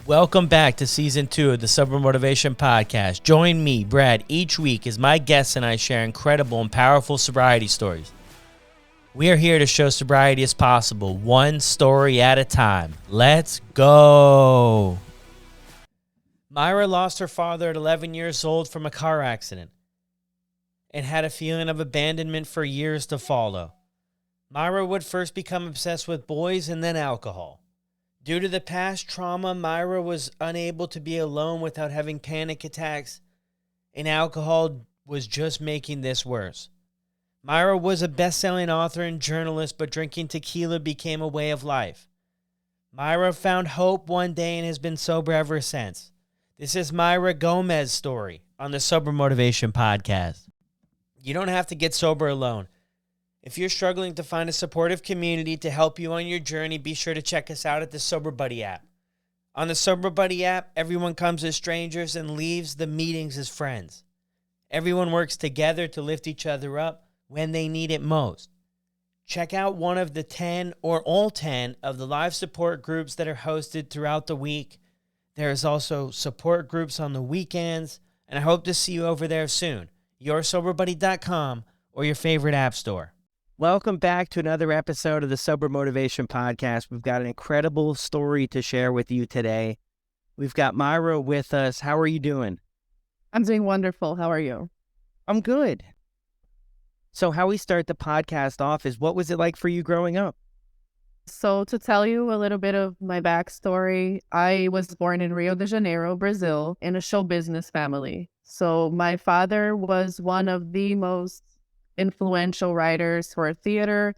Welcome back to Season 2 of the Sober Motivation Podcast. Join me, Brad, each week as my guests and I share incredible and powerful sobriety stories. We are here to show sobriety is possible, one story at a time. Let's go! Mayra lost her father at 11 years old from a car accident and had a feeling of abandonment for years to follow. Mayra would first become obsessed with boys and then alcohol. Due to the past trauma, Mayra was unable to be alone without having panic attacks, and alcohol was just making this worse. Mayra was a best-selling author and journalist, but drinking tequila became a way of life. Mayra found hope one day and has been sober ever since. This is Mayra Gomes' story on the Sober Motivation Podcast. You don't have to get sober alone. If you're struggling to find a supportive community to help you on your journey, be sure to check us out at the Sober Buddy app. On the Sober Buddy app, everyone comes as strangers and leaves the meetings as friends. Everyone works together to lift each other up when they need it most. Check out one of the 10 or all 10 of the live support groups that are hosted throughout the week. There is also support groups on the weekends, and I hope to see you over there soon. YourSoberBuddy.com or your favorite app store. Welcome back to another episode of the Sober Motivation Podcast. We've got an incredible story to share with you today. We've got Mayra with us. How are you doing? I'm doing wonderful. How are you? I'm good. So how we start the podcast off is, what was it like for you growing up? So to tell you a little bit of my backstory, I was born in Rio de Janeiro, Brazil, in a show business family. So my father was one of the most influential writers for theater,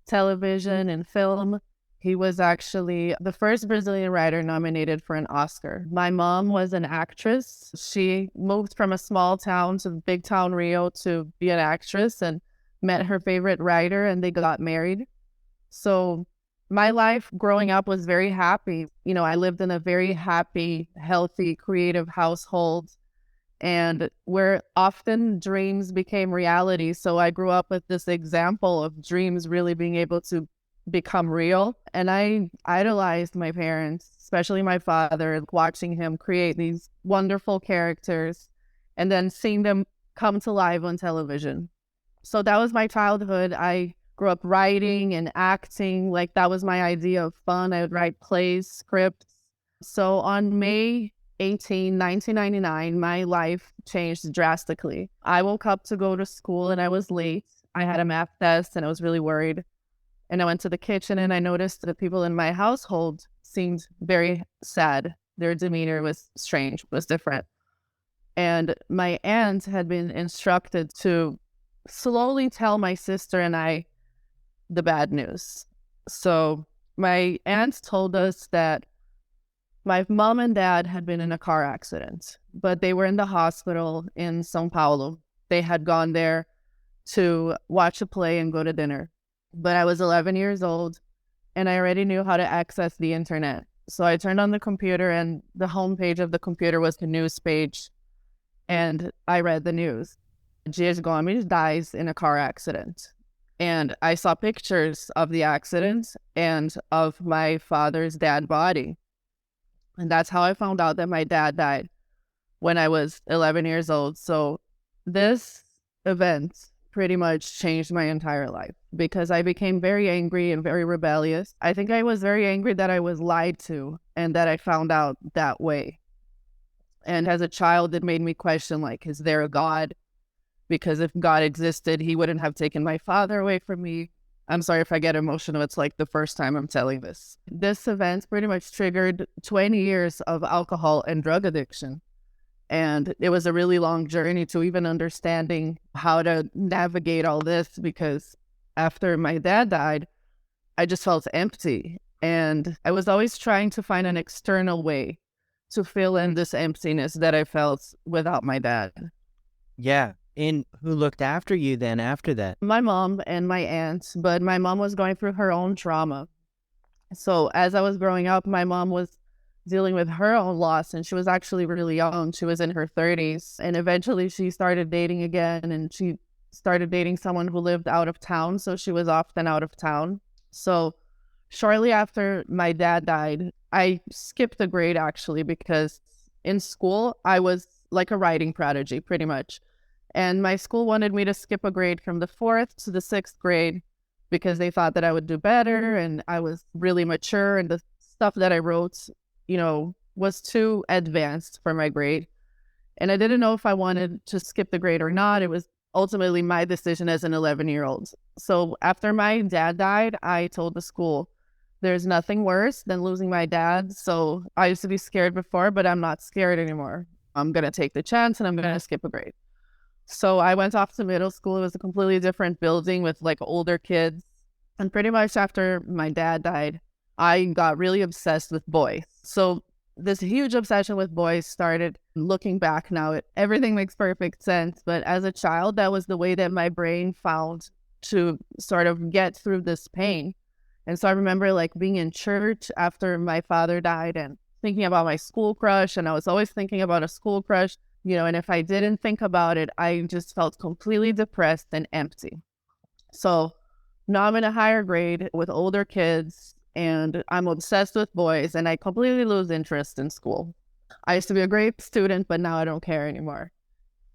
television, and film. He was actually the first Brazilian writer nominated for an Oscar. My mom was an actress. She moved from a small town to big town Rio to be an actress and met her favorite writer, and they got married. So my life growing up was very happy. You know, I lived in a very happy, healthy, creative household, and where often dreams became reality. So I grew up with this example of dreams really being able to become real. And I idolized my parents, especially my father, watching him create these wonderful characters and then seeing them come to life on television. So that was my childhood. I grew up writing and acting. Like, that was my idea of fun. I would write plays, scripts. So on May 18, 1999, my life changed drastically. I woke up to go to school and I was late. I had a math test and I was really worried. And I went to the kitchen and I noticed that people in my household seemed very sad. Their demeanor was strange, was different. And my aunt had been instructed to slowly tell my sister and I the bad news. So my aunt told us that my mom and dad had been in a car accident, but they were in the hospital in São Paulo. They had gone there to watch a play and go to dinner. But I was 11 years old and I already knew how to access the internet. So I turned on the computer and the homepage of the computer was the news page. And I read the news. Dias Gomes dies in a car accident. And I saw pictures of the accident and of my father's dead body. And that's how I found out that my dad died when I was 11 years old. So this event pretty much changed my entire life because I became very angry and very rebellious. I think I was very angry that I was lied to and that I found out that way. And as a child, it made me question, like, is there a God? Because if God existed, he wouldn't have taken my father away from me. I'm sorry if I get emotional. It's like the first time I'm telling this. This event pretty much triggered 20 years of alcohol and drug addiction. And it was a really long journey to even understanding how to navigate all this, because after my dad died, I just felt empty. And I was always trying to find an external way to fill in this emptiness that I felt without my dad. Yeah. And who looked after you then after that? My mom and my aunt, but my mom was going through her own trauma. So as I was growing up, my mom was dealing with her own loss, and she was actually really young. She was in her 30s, and eventually she started dating again, and she started dating someone who lived out of town, so she was often out of town. So shortly after my dad died, I skipped a grade actually because in school I was like a writing prodigy pretty much. And my school wanted me to skip a grade from the fourth to the sixth grade because they thought that I would do better and I was really mature and the stuff that I wrote, was too advanced for my grade. And I didn't know if I wanted to skip the grade or not. It was ultimately my decision as an 11-year-old. So after my dad died, I told the school, there's nothing worse than losing my dad. So I used to be scared before, but I'm not scared anymore. I'm going to take the chance and I'm going to skip a grade. So I went off to middle school. It was a completely different building with like older kids. And pretty much after my dad died, I got really obsessed with boys. So this huge obsession with boys started. Looking back now, everything makes perfect sense. But as a child, that was the way that my brain found to sort of get through this pain. And so I remember like being in church after my father died and thinking about my school crush. And I was always thinking about a school crush, and if I didn't think about it, I just felt completely depressed and empty. So now I'm in a higher grade with older kids and I'm obsessed with boys and I completely lose interest in school. I used to be a great student, but now I don't care anymore.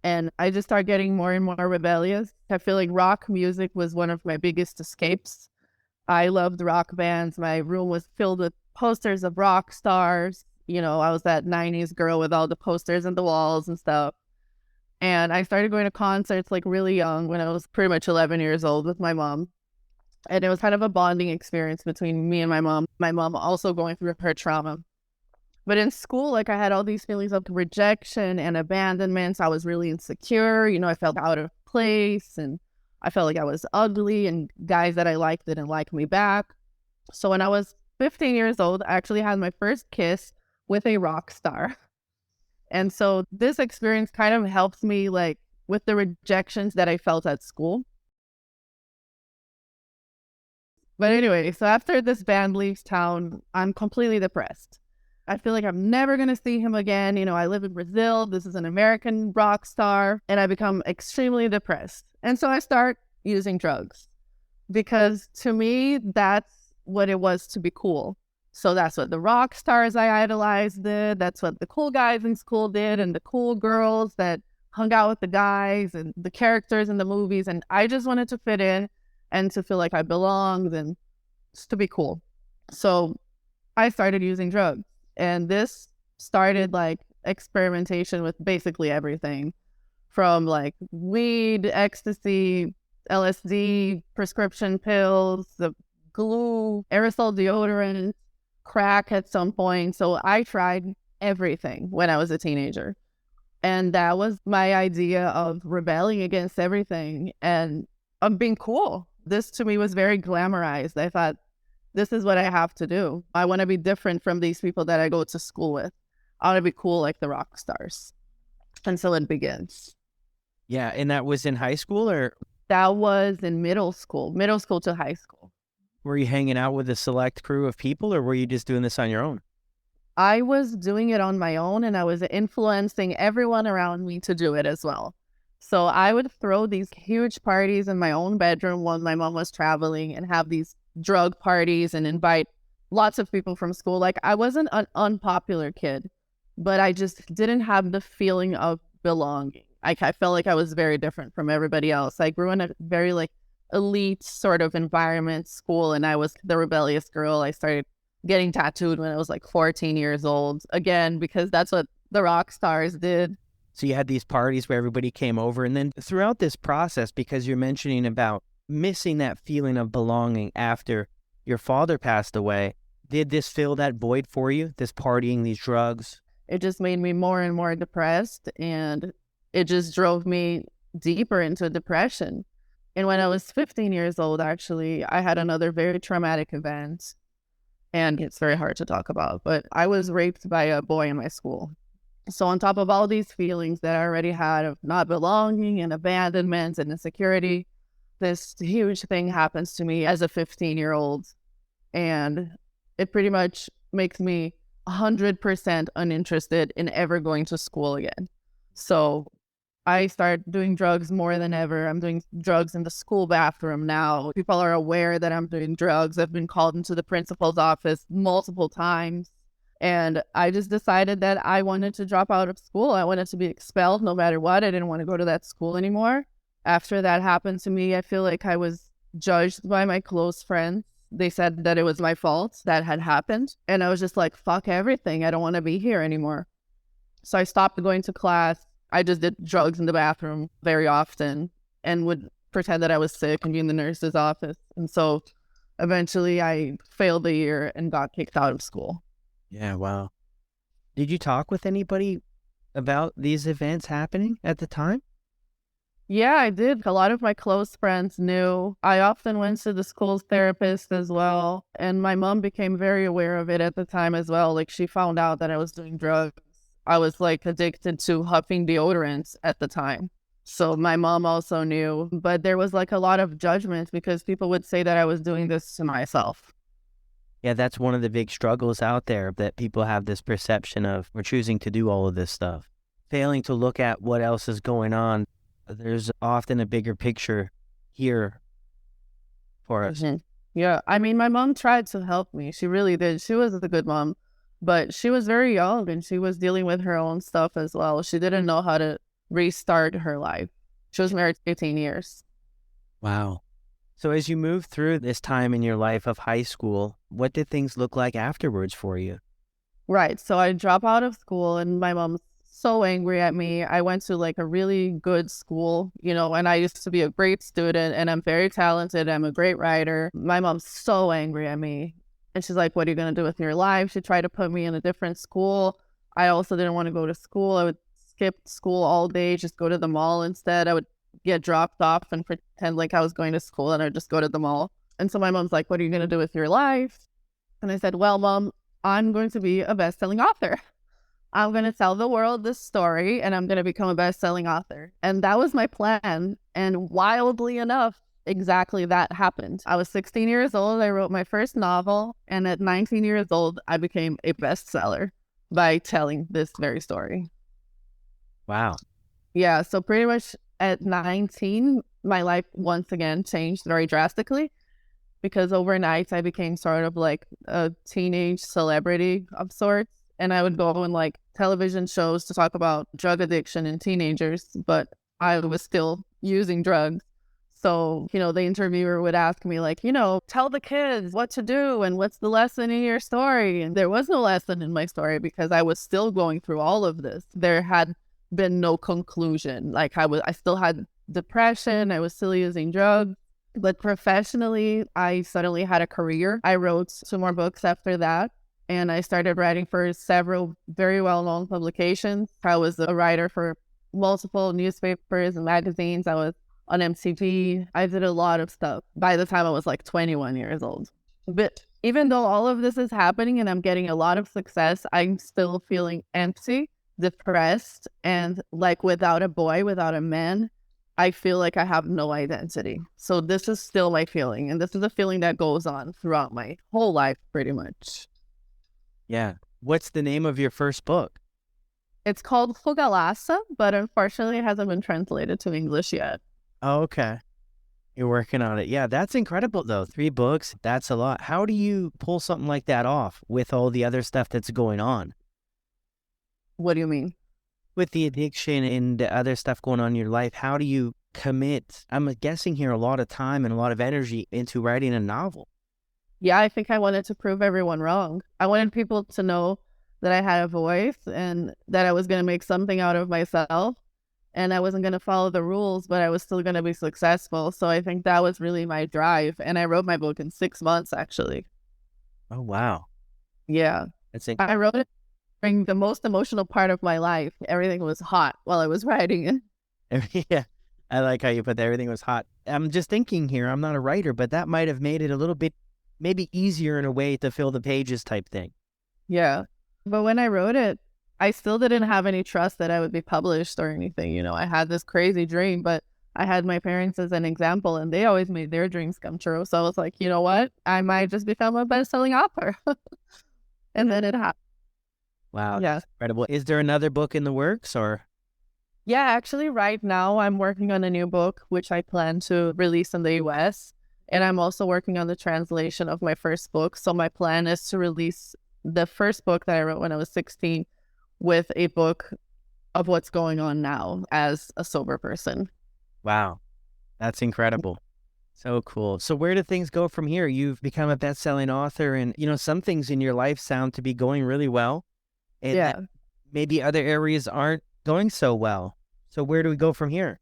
And I just start getting more and more rebellious. I feel like rock music was one of my biggest escapes. I loved rock bands. My room was filled with posters of rock stars. I was that 90s girl with all the posters on the walls and stuff. And I started going to concerts like really young when I was pretty much 11 years old with my mom. And it was kind of a bonding experience between me and my mom. My mom also going through her trauma. But in school, like I had all these feelings of rejection and abandonment. I was really insecure. I felt out of place and I felt like I was ugly and guys that I liked didn't like me back. So when I was 15 years old, I actually had my first kiss with a rock star. And so this experience kind of helped me like with the rejections that I felt at school. But anyway, so after this band leaves town, I'm completely depressed. I feel like I'm never going to see him again. I live in Brazil. This is an American rock star. And I become extremely depressed. And so I start using drugs because to me, that's what it was to be cool. So that's what the rock stars I idolized did. That's what the cool guys in school did and the cool girls that hung out with the guys and the characters in the movies. And I just wanted to fit in and to feel like I belonged and just to be cool. So I started using drugs. And this started like experimentation with basically everything from like weed, ecstasy, LSD, prescription pills, the glue, aerosol deodorant, crack at some point. So I tried everything when I was a teenager. And that was my idea of rebelling against everything and of being cool. This to me was very glamorized. I thought, this is what I have to do. I want to be different from these people that I go to school with. I want to be cool like the rock stars. And so it begins. Yeah, and that was in high school or? That was in middle school to high school. Were you hanging out with a select crew of people or were you just doing this on your own? I was doing it on my own and I was influencing everyone around me to do it as well. So I would throw these huge parties in my own bedroom while my mom was traveling and have these drug parties and invite lots of people from school. Like I wasn't an unpopular kid, but I just didn't have the feeling of belonging. I felt like I was very different from everybody else. I grew in a very like elite sort of environment, school, and I was the rebellious girl. I started getting tattooed when I was like 14 years old, again, because that's what the rock stars did. So you had these parties where everybody came over, and then throughout this process, because you're mentioning about missing that feeling of belonging after your father passed away, did this fill that void for you, this partying, these drugs? It just made me more and more depressed, and it just drove me deeper into depression. And when I was 15 years old, actually, I had another very traumatic event, and it's very hard to talk about, but I was raped by a boy in my school. So on top of all these feelings that I already had of not belonging and abandonment and insecurity, this huge thing happens to me as a 15-year-old. And it pretty much makes me 100% uninterested in ever going to school again. So I start doing drugs more than ever. I'm doing drugs in the school bathroom now. People are aware that I'm doing drugs. I've been called into the principal's office multiple times. And I just decided that I wanted to drop out of school. I wanted to be expelled no matter what. I didn't want to go to that school anymore. After that happened to me, I feel like I was judged by my close friends. They said that it was my fault that had happened. And I was just like, fuck everything. I don't want to be here anymore. So I stopped going to class. I just did drugs in the bathroom very often and would pretend that I was sick and be in the nurse's office. And so eventually I failed the year and got kicked out of school. Yeah, wow. Did you talk with anybody about these events happening at the time? Yeah, I did. A lot of my close friends knew. I often went to the school's therapist as well. And my mom became very aware of it at the time as well. Like, she found out that I was doing drugs. I was like addicted to huffing deodorants at the time. So my mom also knew. But there was like a lot of judgment because people would say that I was doing this to myself. Yeah, that's one of the big struggles out there, that people have this perception of we're choosing to do all of this stuff, failing to look at what else is going on. There's often a bigger picture here for us. Mm-hmm. Yeah, I mean, my mom tried to help me. She really did. She was a good mom, but she was very young and she was dealing with her own stuff as well. She didn't know how to restart her life. She was married 15 years. Wow. So as you move through this time in your life of high school, what did things look like afterwards for you? Right. So I dropped out of school and my mom's so angry at me. I went to like a really good school, and I used to be a great student and I'm very talented. I'm a great writer. My mom's so angry at me. And she's like, what are you going to do with your life? She tried to put me in a different school. I also didn't want to go to school. I would skip school all day, just go to the mall instead. I would get dropped off and pretend like I was going to school and I'd just go to the mall. And so my mom's like, what are you going to do with your life? And I said, well, Mom, I'm going to be a best-selling author. I'm going to tell the world this story and I'm going to become a best-selling author. And that was my plan. And wildly enough, exactly that happened. I was 16 years old. I wrote my first novel. And at 19 years old, I became a bestseller by telling this very story. Wow. Yeah. So pretty much at 19, my life once again changed very drastically. Because overnight I became sort of like a teenage celebrity of sorts. And I would go on like television shows to talk about drug addiction in teenagers, but I was still using drugs. So, the interviewer would ask me like, tell the kids what to do and what's the lesson in your story. And there was no lesson in my story because I was still going through all of this. There had been no conclusion. Like I still had depression. I was still using drugs. But professionally, I suddenly had a career. I wrote 2 more books after that, and I started writing for several very well-known publications. I was a writer for multiple newspapers and magazines. I was on MTV. I did a lot of stuff by the time I was like 21 years old. But even though all of this is happening and I'm getting a lot of success, I'm still feeling empty, depressed, and like without a boy, without a man. I feel like I have no identity. So this is still my feeling. And this is a feeling that goes on throughout my whole life, pretty much. Yeah. What's the name of your first book? It's called Fugalasa, but unfortunately it hasn't been translated to English yet. Oh, okay. You're working on it. Yeah, that's incredible, though. 3 books, that's a lot. How do you pull something like that off with all the other stuff that's going on? What do you mean? With the addiction and the other stuff going on in your life, how do you commit, I'm guessing here, a lot of time and a lot of energy into writing a novel? Yeah, I think I wanted to prove everyone wrong. I wanted people to know that I had a voice and that I was going to make something out of myself and I wasn't going to follow the rules, but I was still going to be successful. So I think that was really my drive. And I wrote my book in 6 months, actually. Oh, wow. Yeah. I wrote it during the most emotional part of my life. Everything was hot while I was writing it. Yeah, I like how you put that. Everything was hot. I'm just thinking here, I'm not a writer, but that might have made it a little bit maybe easier in a way to fill the pages type thing. Yeah. But when I wrote it, I still didn't have any trust that I would be published or anything. I had this crazy dream, but I had my parents as an example and they always made their dreams come true. So I was like, you know what? I might just become a best-selling author. And then it happened. Wow. Yeah. That's incredible. Is there another book in the works or? Yeah, actually right now I'm working on a new book, which I plan to release in the US. And I'm also working on the translation of my first book. So my plan is to release the first book that I wrote when I was 16 with a book of what's going on now as a sober person. Wow. That's incredible. So cool. So where do things go from here? You've become a best-selling author, and some things in your life sound to be going really well, and Yeah. maybe other areas aren't going so well. So where do we go from here?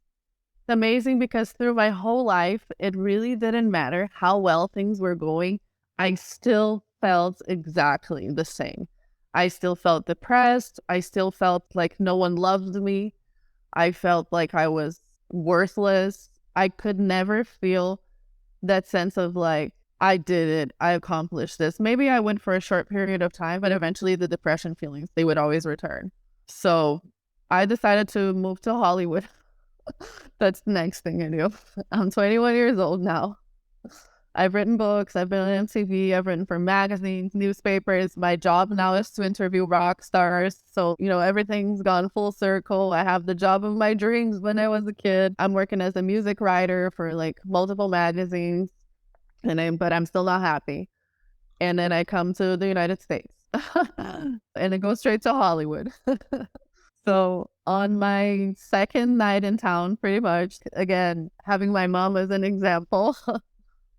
It's amazing because through my whole life, it really didn't matter how well things were going. I still felt exactly the same. I still felt depressed. I still felt like no one loved me. I felt like I was worthless. I could never feel that sense of like, I did it. I accomplished this. Maybe I went for a short period of time, but eventually the depression feelings, they would always return. So I decided to move to Hollywood. That's the next thing I do. I'm 21 years old now. I've written books. I've been on MTV. I've written for magazines, newspapers. My job now is to interview rock stars. So, everything's gone full circle. I have the job of my dreams when I was a kid. I'm working as a music writer for like multiple magazines, but I'm still not happy. And then I come to the United States and it goes straight to Hollywood. So on my second night in town, pretty much, again, having my mom as an example,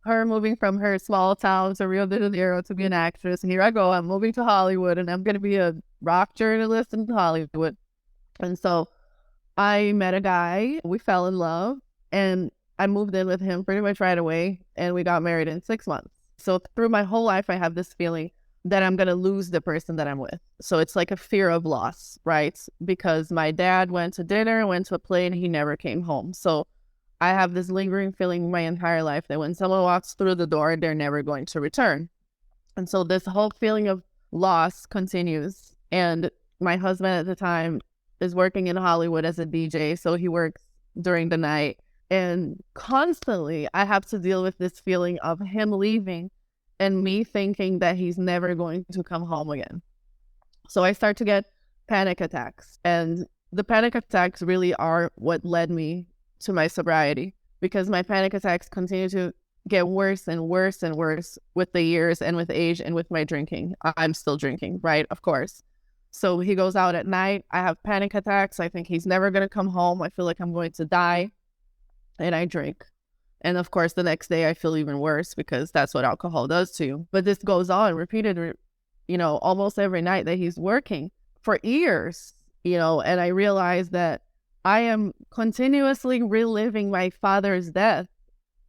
her moving from her small town to Rio de Janeiro to be an actress. And here I go, I'm moving to Hollywood and I'm going to be a rock journalist in Hollywood. And so I met a guy, we fell in love, and I moved in with him pretty much right away. And we got married in 6 months. So through my whole life, I have this feeling that I'm going to lose the person that I'm with. So it's like a fear of loss, right? Because my dad went to dinner, went to a play, and he never came home. So I have this lingering feeling my entire life that when someone walks through the door, they're never going to return. And so this whole feeling of loss continues. And my husband at the time is working in Hollywood as a DJ. So he works during the night. And constantly I have to deal with this feeling of him leaving and me thinking that he's never going to come home again. So I start to get panic attacks. And the panic attacks really are what led me to my sobriety, because my panic attacks continue to get worse and worse and worse with the years and with age and with my drinking. I'm still drinking, right? Of course. So he goes out at night. I have panic attacks. I think he's never going to come home. I feel like I'm going to die. And I drink. And of course, the next day I feel even worse because that's what alcohol does to you. But this goes on repeated, almost every night that he's working for years, and I realize that I am continuously reliving my father's death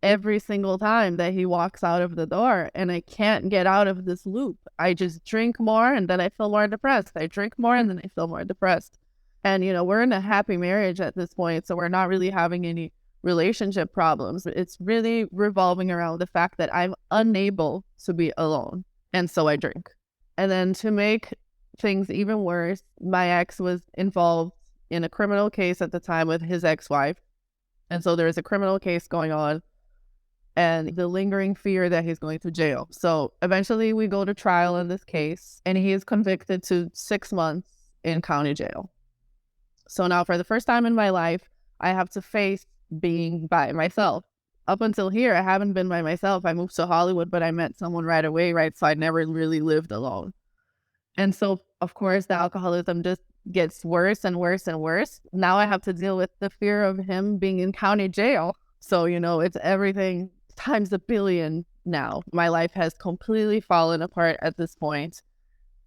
every single time that he walks out of the door. And I can't get out of this loop. I just drink more and then I feel more depressed. I drink more and then I feel more depressed. And, we're in a happy marriage at this point. So we're not really having any relationship problems. It's really revolving around the fact that I'm unable to be alone. And so I drink. And then to make things even worse, my ex was involved in a criminal case at the time with his ex-wife. And so there's a criminal case going on and the lingering fear that he's going to jail. So eventually we go to trial in this case and he is convicted to 6 months in county jail. So now for the first time in my life, I have to face being by myself. Up until here, I haven't been by myself. I moved to Hollywood, but I met someone right away, right? So I never really lived alone. And so, of course, the alcoholism just gets worse and worse and worse. Now I have to deal with the fear of him being in county jail. So, it's everything times a billion now. My life has completely fallen apart at this point.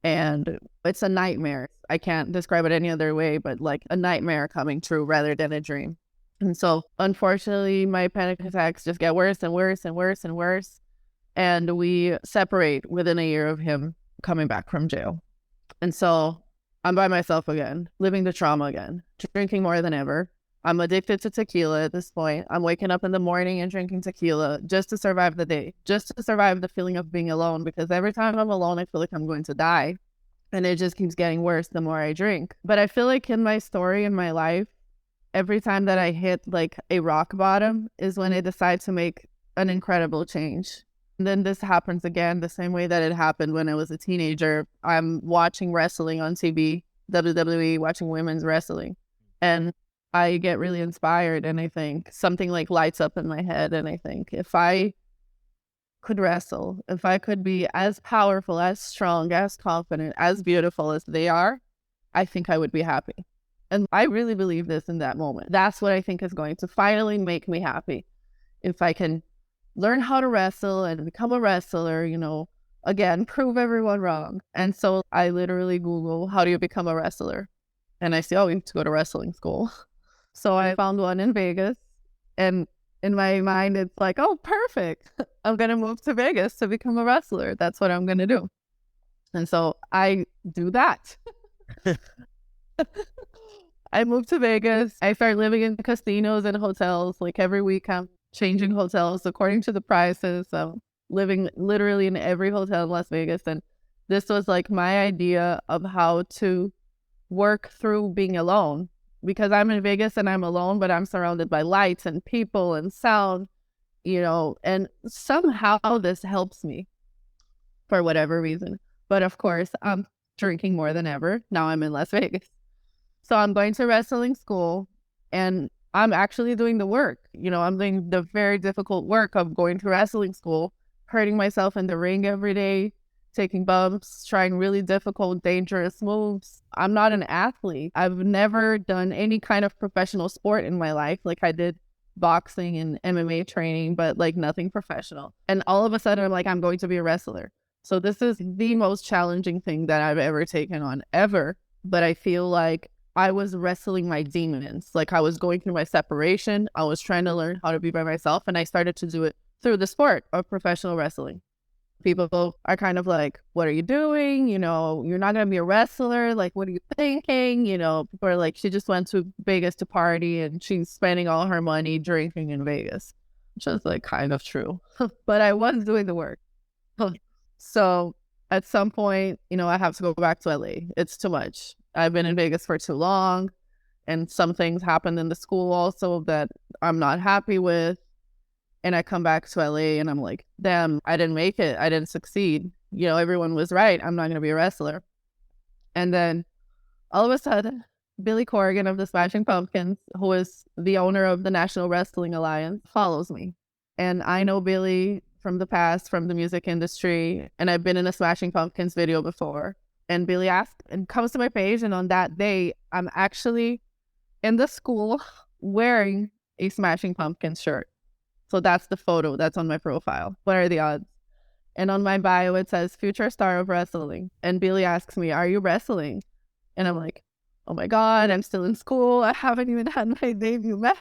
And it's a nightmare. I can't describe it any other way, but like a nightmare coming true rather than a dream. And so, unfortunately, my panic attacks just get worse and worse and worse and worse. And we separate within a year of him coming back from jail. And so I'm by myself again, living the trauma again, drinking more than ever. I'm addicted to tequila at this point. I'm waking up in the morning and drinking tequila just to survive the day, just to survive the feeling of being alone, because every time I'm alone, I feel like I'm going to die. And it just keeps getting worse the more I drink. But I feel like in my story, in my life, every time that I hit like a rock bottom is when I decide to make an incredible change. And then this happens again the same way that it happened when I was a teenager. I'm watching wrestling on TV, WWE, watching women's wrestling. And I get really inspired and I think something like lights up in my head. And I think if I could wrestle, if I could be as powerful, as strong, as confident, as beautiful as they are, I think I would be happy. And I really believe this in that moment. That's what I think is going to finally make me happy. If I can learn how to wrestle and become a wrestler, again, prove everyone wrong. And so I literally Google, how do you become a wrestler? And I see, oh, you need to go to wrestling school. So I found one in Vegas. And in my mind, it's like, oh, perfect. I'm going to move to Vegas to become a wrestler. That's what I'm going to do. And so I do that. I moved to Vegas. I started living in casinos and hotels. Like every week, I'm changing hotels according to the prices. So living literally in every hotel in Las Vegas. And this was like my idea of how to work through being alone, because I'm in Vegas and I'm alone, but I'm surrounded by lights and people and sound, and somehow this helps me for whatever reason. But of course, I'm drinking more than ever. Now I'm in Las Vegas. So I'm going to wrestling school and I'm actually doing the work. I'm doing the very difficult work of going to wrestling school, hurting myself in the ring every day, taking bumps, trying really difficult, dangerous moves. I'm not an athlete. I've never done any kind of professional sport in my life. Like I did boxing and MMA training, but like nothing professional. And all of a sudden I'm like, I'm going to be a wrestler. So this is the most challenging thing that I've ever taken on ever. But I feel like I was wrestling my demons. Like I was going through my separation. I was trying to learn how to be by myself. And I started to do it through the sport of professional wrestling. People are kind of like, what are you doing? You're not going to be a wrestler. Like, what are you thinking? People are like, she just went to Vegas to party and she's spending all her money drinking in Vegas, which is like kind of true. But I was doing the work. So at some point, I have to go back to LA. It's too much. I've been in Vegas for too long. And some things happened in the school also that I'm not happy with. And I come back to LA and I'm like, damn, I didn't make it. I didn't succeed. Everyone was right. I'm not going to be a wrestler. And then all of a sudden, Billy Corrigan of the Smashing Pumpkins, who is the owner of the National Wrestling Alliance, follows me. And I know Billy from the past, from the music industry. And I've been in a Smashing Pumpkins video before. And Billy asked and comes to my page. And on that day, I'm actually in the school wearing a Smashing Pumpkins shirt. So that's the photo that's on my profile. What are the odds? And on my bio, it says future star of wrestling. And Billy asks me, are you wrestling? And I'm like, oh my God, I'm still in school. I haven't even had my debut match.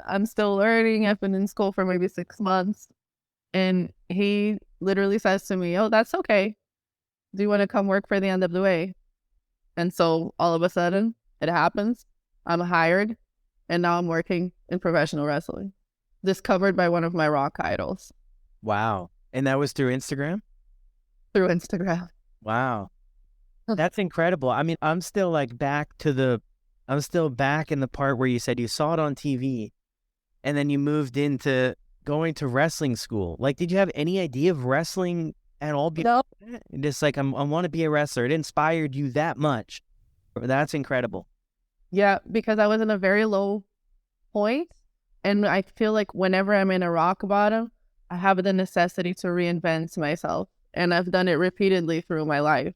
I'm still learning. I've been in school for maybe 6 months. And he literally says to me, oh, that's okay. Do you want to come work for the NWA? And so all of a sudden it happens. I'm hired and now I'm working in professional wrestling. Discovered by one of my rock idols. Wow. And that was through Instagram? Through Instagram. Wow. That's incredible. I mean, I'm still back in the part where you said you saw it on TV and then you moved into going to wrestling school. Like, did you have any idea of wrestling at all? No. Just I want to be a wrestler. It inspired you that much. That's incredible. Yeah, because I was in a very low point. And I feel like whenever I'm in a rock bottom, I have the necessity to reinvent myself. And I've done it repeatedly through my life.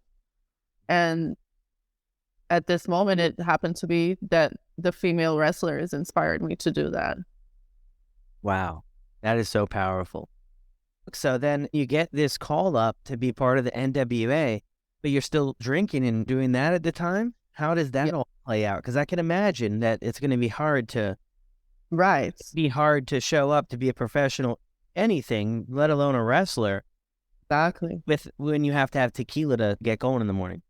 And at this moment, it happened to be that the female wrestlers inspired me to do that. Wow. That is so powerful. So then you get this call up to be part of the NWA, but you're still drinking and doing that at the time? How does that all play out? Because I can imagine that it's going to be hard to... Right. Be hard to show up to be a professional anything, let alone a wrestler. Exactly. When you have to have tequila to get going in the morning.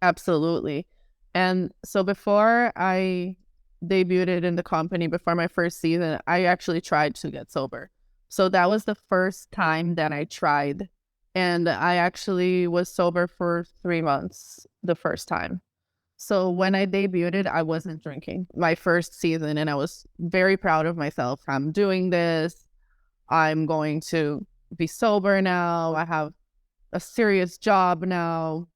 Absolutely. And so before I debuted in the company, before my first season, I actually tried to get sober. So that was the first time that I tried. And I actually was sober for 3 months the first time. So when I debuted, I wasn't drinking my first season, and I was very proud of myself. I'm doing this. I'm going to be sober now. I have a serious job now.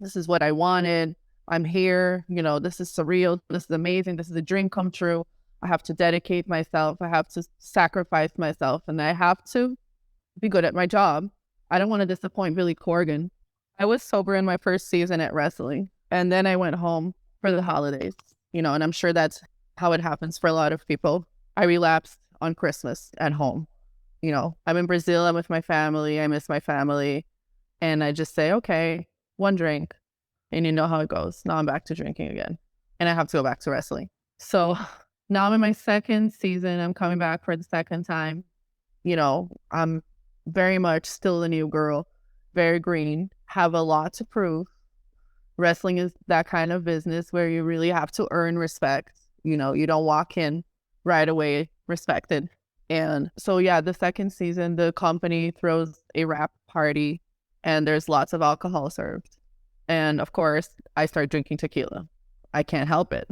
This is what I wanted. I'm here. This is surreal. This is amazing. This is a dream come true. I have to dedicate myself. I have to sacrifice myself, and I have to be good at my job. I don't want to disappoint Billy Corgan. I was sober in my first season at wrestling, and then I went home for the holidays, and I'm sure that's how it happens for a lot of people. I relapsed on Christmas at home. I'm in Brazil, I'm with my family, I miss my family, and I just say, okay, one drink, and you know how it goes. Now I'm back to drinking again, and I have to go back to wrestling. So now I'm in my second season. I'm coming back for the second time. I'm very much still a new girl, very green, have a lot to prove. Wrestling is that kind of business where you really have to earn respect. You don't walk in right away respected. And so, yeah, the second season, the company throws a wrap party and there's lots of alcohol served. And of course, I start drinking tequila. I can't help it.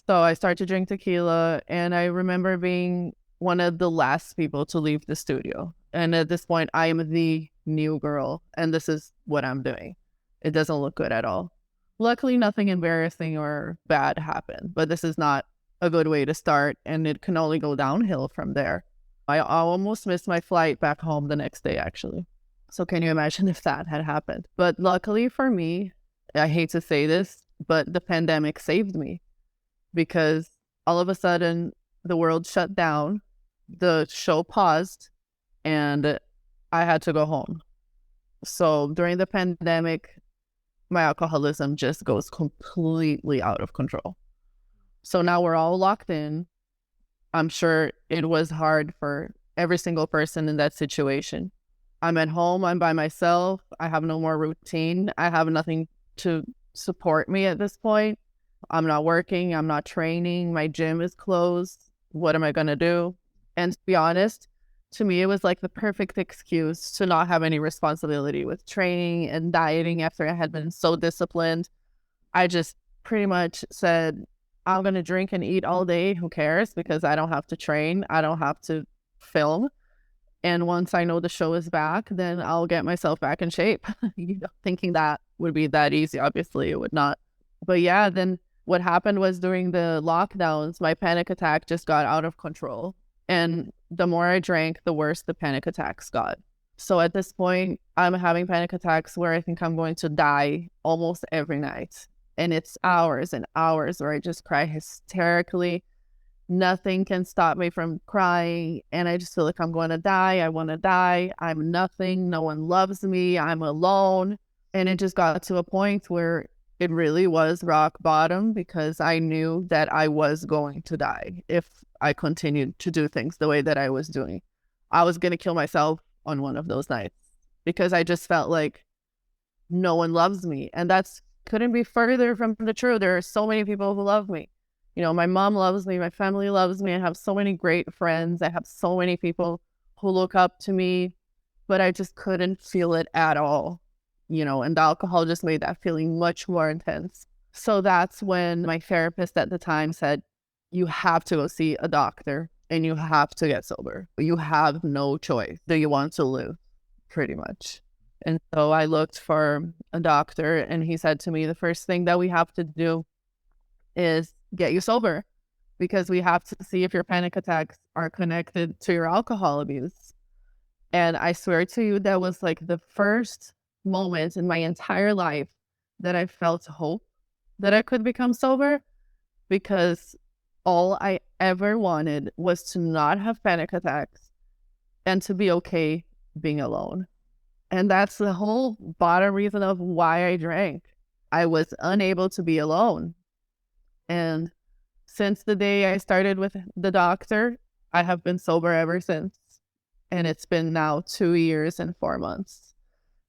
So I start to drink tequila, and I remember being one of the last people to leave the studio. And at this point, I am the new girl, and this is what I'm doing. It doesn't look good at all. Luckily, nothing embarrassing or bad happened, but this is not a good way to start, and it can only go downhill from there. I almost missed my flight back home the next day, actually. So can you imagine if that had happened? But luckily for me, I hate to say this, but the pandemic saved me, because all of a sudden the world shut down, the show paused, and I had to go home. So during the pandemic, my alcoholism just goes completely out of control. So now we're all locked in. I'm sure it was hard for every single person in that situation. I'm at home, I'm by myself, I have no more routine, I have nothing to support me at this point. I'm not working, I'm not training, my gym is closed. What am I going to do? And to be honest, to me, it was like the perfect excuse to not have any responsibility with training and dieting after I had been so disciplined. I just pretty much said, I'm going to drink and eat all day. Who cares? Because I don't have to train. I don't have to film. And once I know the show is back, then I'll get myself back in shape. Thinking that would be that easy. Obviously, it would not. But yeah, then what happened was during the lockdowns, my panic attack just got out of control. And the more I drank, the worse the panic attacks got. So at this point, I'm having panic attacks where I think I'm going to die almost every night. And it's hours and hours where I just cry hysterically. Nothing can stop me from crying. And I just feel like I'm going to die. I want to die. I'm nothing. No one loves me. I'm alone. And it just got to a point where it really was rock bottom, because I knew that I was going to die if I continued to do things the way that I was doing. I was going to kill myself on one of those nights, because I just felt like no one loves me. And that's couldn't be further from the truth. There are so many people who love me. My mom loves me. My family loves me. I have so many great friends. I have so many people who look up to me, but I just couldn't feel it at all. And the alcohol just made that feeling much more intense. So that's when my therapist at the time said, you have to go see a doctor and you have to get sober. You have no choice. Do you want to live? Pretty much. And so I looked for a doctor, and he said to me, the first thing that we have to do is get you sober, because we have to see if your panic attacks are connected to your alcohol abuse. And I swear to you, that was like the first moment in my entire life that I felt hope that I could become sober, because all I ever wanted was to not have panic attacks and to be okay being alone. And that's the whole bottom reason of why I drank. I was unable to be alone. And since the day I started with the doctor, I have been sober ever since. And it's been now 2 years and 4 months.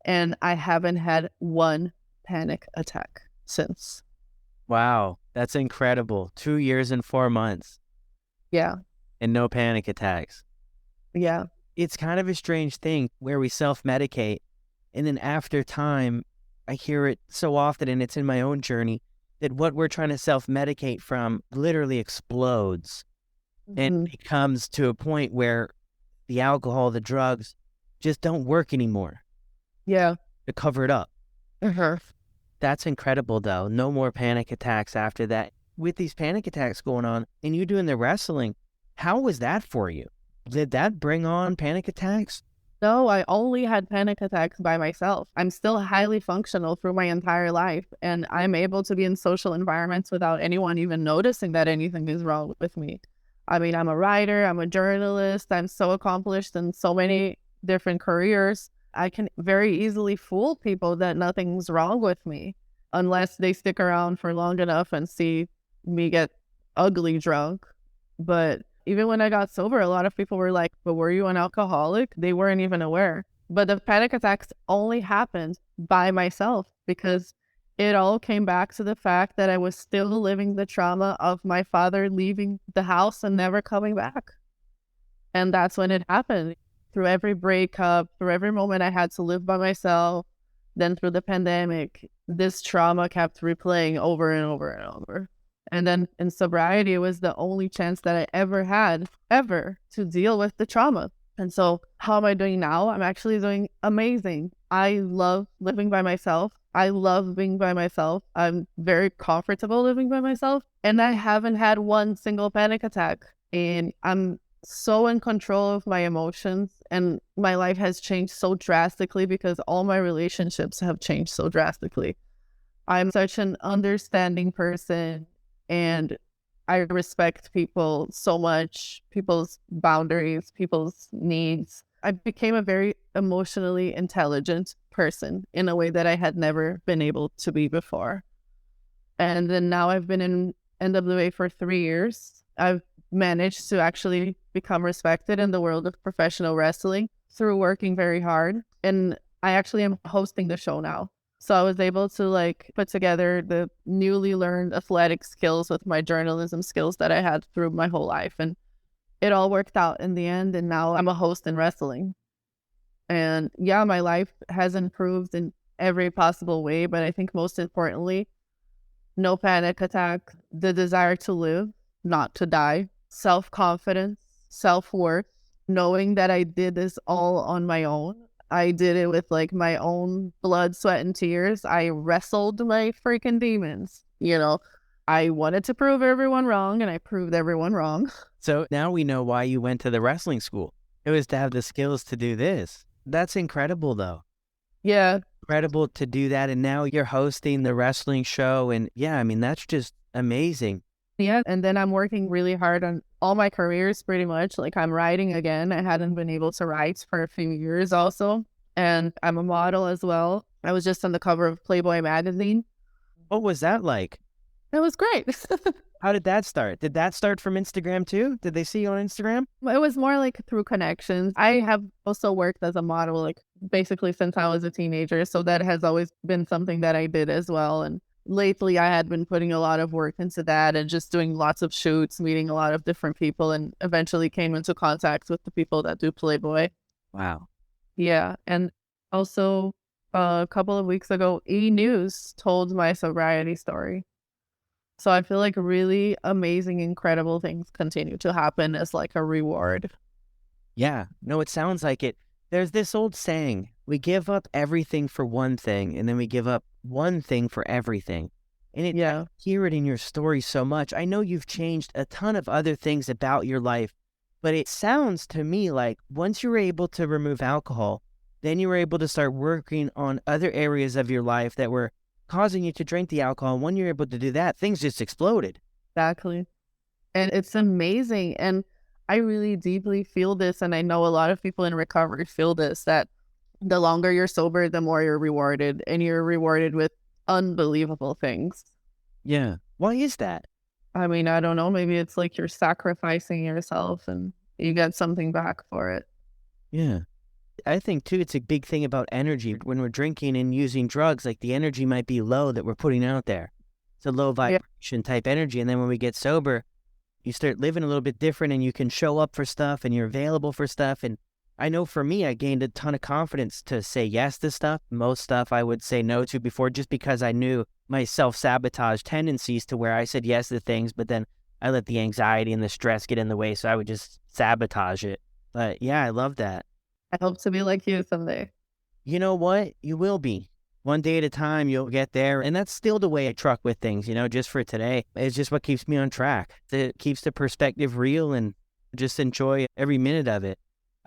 And I haven't had one panic attack since. Wow, that's incredible. 2 years and 4 months. Yeah. And no panic attacks. Yeah. It's kind of a strange thing where we self-medicate, and then after time, I hear it so often, and it's in my own journey, that what we're trying to self-medicate from literally explodes and becomes to a point where the alcohol, the drugs just don't work anymore. Yeah. To cover it up. That's incredible, though. No more panic attacks after that. With these panic attacks going on and you doing the wrestling, how was that for you? Did that bring on panic attacks? No, I only had panic attacks by myself. I'm still highly functional through my entire life, and I'm able to be in social environments without anyone even noticing that anything is wrong with me. I mean, I'm a writer, I'm a journalist, I'm so accomplished in so many different careers. I can very easily fool people that nothing's wrong with me unless they stick around for long enough and see me get ugly drunk. But even when I got sober, a lot of people were like, but were you an alcoholic? They weren't even aware. But the panic attacks only happened by myself because it all came back to the fact that I was still living the trauma of my father leaving the house and never coming back. And that's when it happened. Through every breakup, through every moment I had to live by myself, then through the pandemic, this trauma kept replaying over and over and over. And then in sobriety, it was the only chance that I ever had, ever, to deal with the trauma. And so how am I doing now? I'm actually doing amazing. I love living by myself. I love being by myself. I'm very comfortable living by myself. And I haven't had one single panic attack. And I'm so in control of my emotions. And my life has changed so drastically because all my relationships have changed so drastically. I'm such an understanding person. And I respect people so much, people's boundaries, people's needs. I became a very emotionally intelligent person in a way that I had never been able to be before. And then now I've been in NWA for 3 years. I've managed to actually become respected in the world of professional wrestling through working very hard. And I actually am hosting the show now. So I was able to put together the newly learned athletic skills with my journalism skills that I had through my whole life. And it all worked out in the end. And now I'm a host in wrestling. And yeah, my life has improved in every possible way. But I think most importantly, no panic attack, the desire to live, not to die, self-confidence, self-worth, knowing that I did this all on my own. I did it with my own blood, sweat, and tears. I wrestled my freaking demons. I wanted to prove everyone wrong, and I proved everyone wrong. So now we know why you went to the wrestling school. It was to have the skills to do this. That's incredible, though. Yeah. Incredible to do that. And now you're hosting the wrestling show. And yeah, I mean, that's just amazing. Yeah. And then I'm working really hard on all my careers pretty much. I'm writing again. I hadn't been able to write for a few years also. And I'm a model as well. I was just on the cover of Playboy magazine. What was that like? It was great. How did that start? Did that start from Instagram too? Did they see you on Instagram? It was more through connections. I have also worked as a model, basically since I was a teenager. So that has always been something that I did as well. And lately I had been putting a lot of work into that and just doing lots of shoots, meeting a lot of different people, and eventually came into contact with the people that do Playboy. Wow. Yeah. And also a couple of weeks ago, E! News told my sobriety story. So I feel really amazing, incredible things continue to happen as a reward. Yeah. No, it sounds like it. There's this old saying, we give up everything for one thing, and then we give up one thing for everything. And I hear it in your story so much. I know you've changed a ton of other things about your life, but it sounds to me like once you were able to remove alcohol, then you were able to start working on other areas of your life that were causing you to drink the alcohol. And when you're able to do that, things just exploded. Exactly. And it's amazing. And I really deeply feel this. And I know a lot of people in recovery feel this, that the longer you're sober, the more you're rewarded. And you're rewarded with unbelievable things. Yeah. Why is that? I mean, I don't know. Maybe it's you're sacrificing yourself and you get something back for it. Yeah. I think, too, it's a big thing about energy. When we're drinking and using drugs, the energy might be low that we're putting out there. It's a low vibration type energy. And then when we get sober, you start living a little bit different and you can show up for stuff and you're available for stuff. And I know for me, I gained a ton of confidence to say yes to stuff. Most stuff I would say no to before just because I knew my self-sabotage tendencies to where I said yes to things, but then I let the anxiety and the stress get in the way. So I would just sabotage it. But yeah, I love that. I hope to be like you someday. You know what? You will be. One day at a time, you'll get there. And that's still the way I truck with things, just for today. It's just what keeps me on track. It keeps the perspective real and just enjoy every minute of it.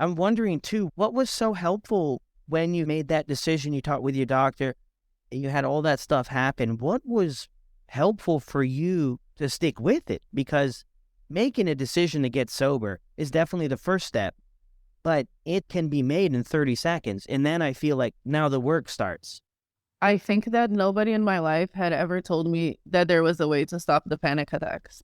I'm wondering too, what was so helpful when you made that decision, you talked with your doctor, and you had all that stuff happen? What was helpful for you to stick with it? Because making a decision to get sober is definitely the first step, but it can be made in 30 seconds. And then I feel like now the work starts. I think that nobody in my life had ever told me that there was a way to stop the panic attacks.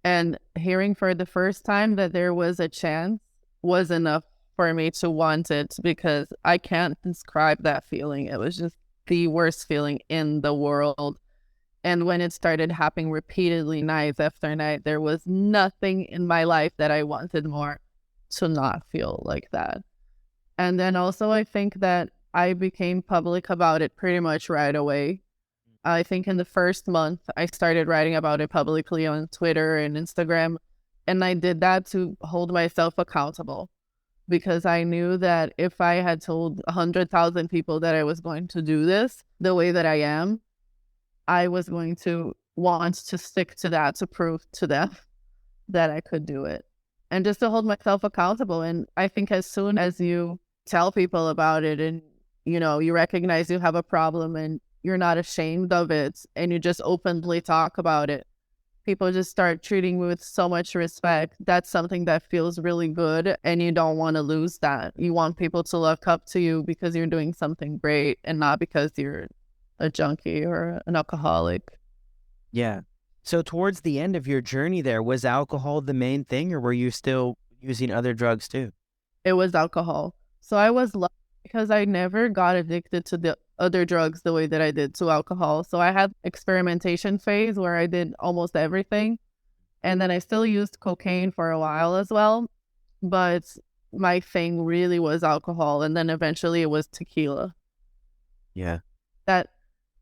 And hearing for the first time that there was a chance was enough for me to want it, because I can't describe that feeling. It was just the worst feeling in the world. And when it started happening repeatedly, night after night, there was nothing in my life that I wanted more to not feel like that. And then also, I think that I became public about it pretty much right away. I think in the first month, I started writing about it publicly on Twitter and Instagram. And I did that to hold myself accountable, because I knew that if I had told 100,000 people that I was going to do this the way that I am, I was going to want to stick to that to prove to them that I could do it, and just to hold myself accountable. And I think as soon as you tell people about it, and you recognize you have a problem and you're not ashamed of it, and you just openly talk about it, people just start treating you with so much respect. That's something that feels really good, and you don't want to lose that. You want people to look up to you because you're doing something great, and not because you're a junkie or an alcoholic. Yeah. So towards the end of your journey there, was alcohol the main thing, or were you still using other drugs too? It was alcohol. So I was lucky because I never got addicted to the other drugs the way that I did to alcohol. So I had experimentation phase where I did almost everything. And then I still used cocaine for a while as well. But my thing really was alcohol. And then eventually it was tequila. Yeah. That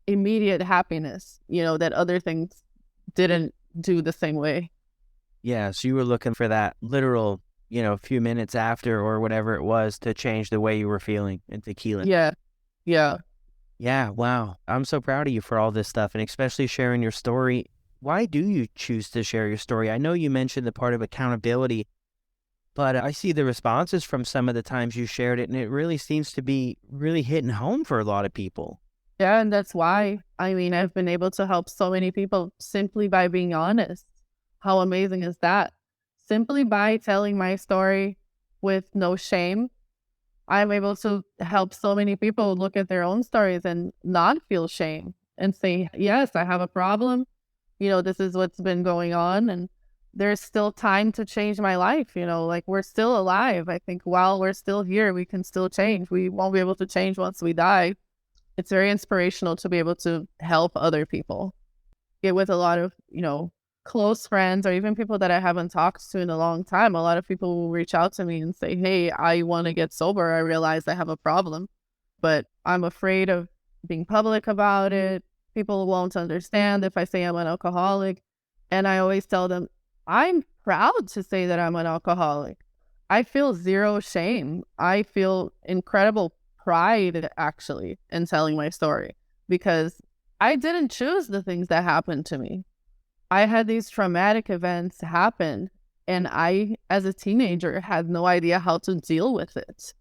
immediate happiness, that other things didn't do the same way. Yeah. So you were looking for that literal, few minutes after or whatever it was to change the way you were feeling in tequila. Yeah. Yeah. Yeah. Wow. I'm so proud of you for all this stuff, and especially sharing your story. Why do you choose to share your story? I know you mentioned the part of accountability, but I see the responses from some of the times you shared it, and it really seems to be really hitting home for a lot of people. Yeah, and that's why, I've been able to help so many people simply by being honest. How amazing is that? Simply by telling my story with no shame, I'm able to help so many people look at their own stories and not feel shame and say, yes, I have a problem. This is what's been going on, and there's still time to change my life. Like, we're still alive. I think while we're still here, we can still change. We won't be able to change once we die. It's very inspirational to be able to help other people. Get with a lot of, close friends, or even people that I haven't talked to in a long time. A lot of people will reach out to me and say, hey, I want to get sober. I realize I have a problem, but I'm afraid of being public about it. People won't understand if I say I'm an alcoholic. And I always tell them, I'm proud to say that I'm an alcoholic. I feel zero shame. I feel incredible pride, actually, in telling my story, because I didn't choose the things that happened to me. I had these traumatic events happen, and I, as a teenager, had no idea how to deal with it.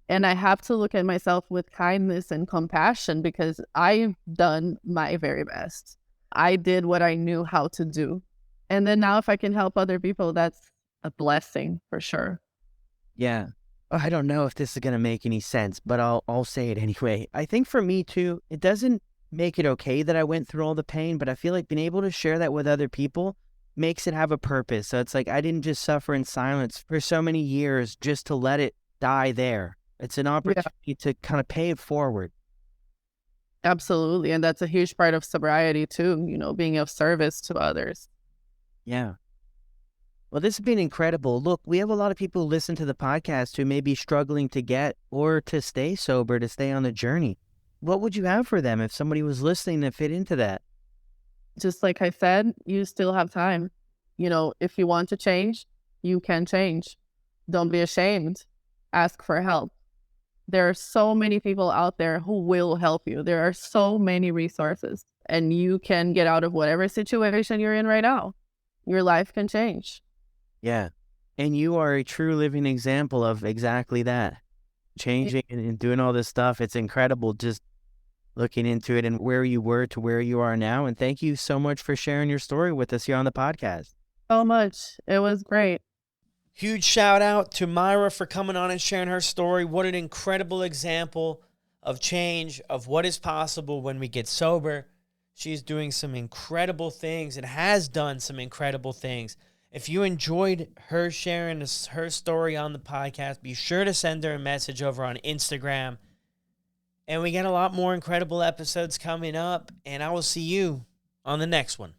And I have to look at myself with kindness and compassion, because I've done my very best. I did what I knew how to do. And then now if I can help other people, that's a blessing for sure. Yeah. I don't know if this is going to make any sense, but I'll say it anyway. I think for me too, it doesn't make it okay that I went through all the pain, but I feel like being able to share that with other people makes it have a purpose. So it's like I didn't just suffer in silence for so many years just to let it die there. It's an opportunity to kind of pay it forward. Absolutely. And that's a huge part of sobriety too, being of service to others. Yeah. Well, this has been incredible. Look, we have a lot of people who listen to the podcast who may be struggling to get or to stay sober, to stay on the journey. What would you have for them if somebody was listening that fit into that? Just like I said, you still have time. If you want to change, you can change. Don't be ashamed. Ask for help. There are so many people out there who will help you. There are so many resources, and you can get out of whatever situation you're in right now. Your life can change. Yeah. And you are a true living example of exactly that. Changing and doing all this stuff. It's incredible just looking into it and where you were to where you are now. And thank you so much for sharing your story with us here on the podcast. So much. It was great. Huge shout out to Mayra for coming on and sharing her story. What an incredible example of change, of what is possible when we get sober. She's doing some incredible things and has done some incredible things. If you enjoyed her sharing her story on the podcast, be sure to send her a message over on Instagram. And we got a lot more incredible episodes coming up, and I will see you on the next one.